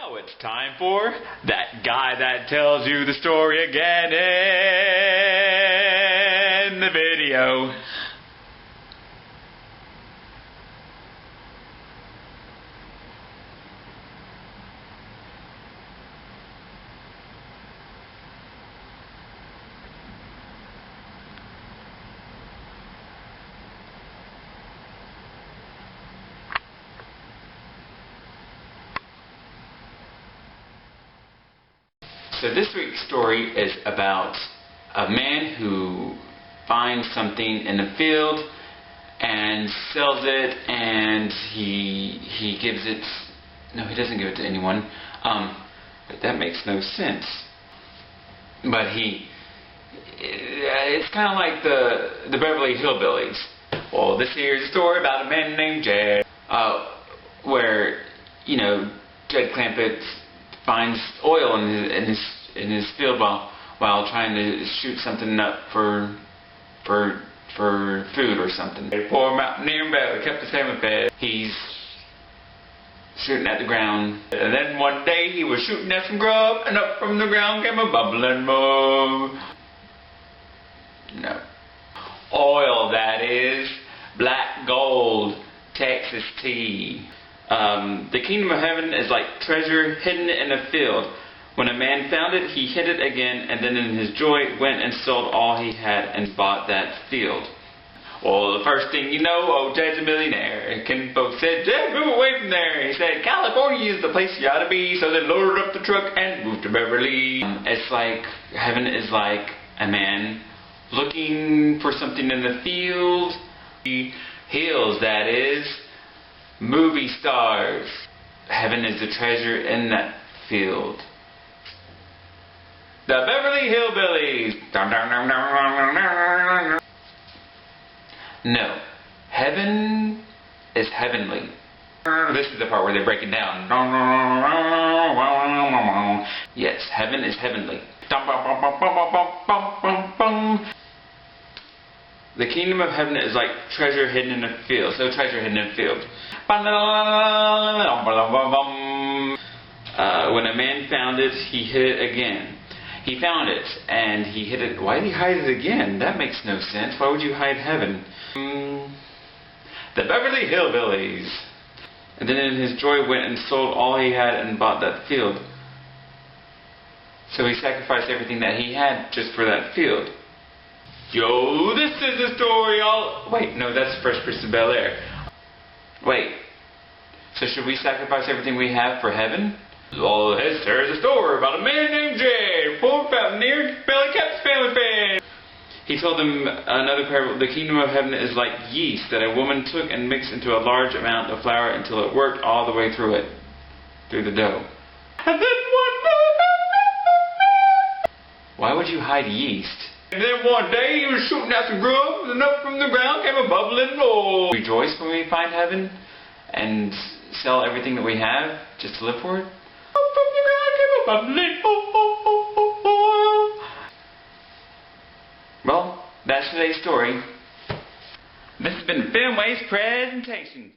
Now it's time for that guy that tells you the story again in the video. So this week's story is about a man who finds something in a field and sells it, and he gives it, no, he doesn't give it to anyone, but that makes no sense. But it's kind of like the Beverly Heavenbillies. Well, this here's a story about a man named Jed, where, you know, Jed Clampett finds oil in his field while trying to shoot something up for food or something. Poor mountaineer in Beverly kept the salmon fed. He's shooting at the ground, and then one day he was shooting at some grub, and up from the ground came a bubbling mug. No, oil, that is. Black gold, Texas tea. The kingdom of heaven is like treasure hidden in a field. When a man found it, he hid it again, and then in his joy went and sold all he had and bought that field. Well, the first thing you know, old Jed's a millionaire. And folks said, Jed, move away from there. He said, California is the place you ought to be. So they loaded up the truck and moved to Beverly. It's like, heaven is like a man looking for something in the field. Hills, that is. Movie stars. Heaven is the treasure in that field. The Beverly Heavenbillies. No. Heaven is heavenly. This is the part where they break it down. Yes, heaven is heavenly. The kingdom of heaven is like treasure hidden in a field. So treasure hidden in a field. When a man found it, he hid it again. He found it, and he hid it. Why did he hide it again? That makes no sense. Why would you hide heaven? The Beverly Heavenbillies. And then in his joy went and sold all he had and bought that field. So he sacrificed everything that he had just for that field. Yo, this is a story all... Wait, no, that's Fresh Prince of Bel-Air. Wait. So should we sacrifice everything we have for heaven? Well, there's a story about a man named Jed, poor mountaineer, barely kept his family fed. He told them another parable. The kingdom of heaven is like yeast that a woman took and mixed into a large amount of flour until it worked all the way through the dough. And then one day... Why would you hide yeast? And then one day he was shooting at some grubs, and up from the ground came a bubbling oil. Rejoice when we find heaven and sell everything that we have just to live for it. Up from the ground came a bubbling oil. Well, that's today's story. This has been Filmway's presentation.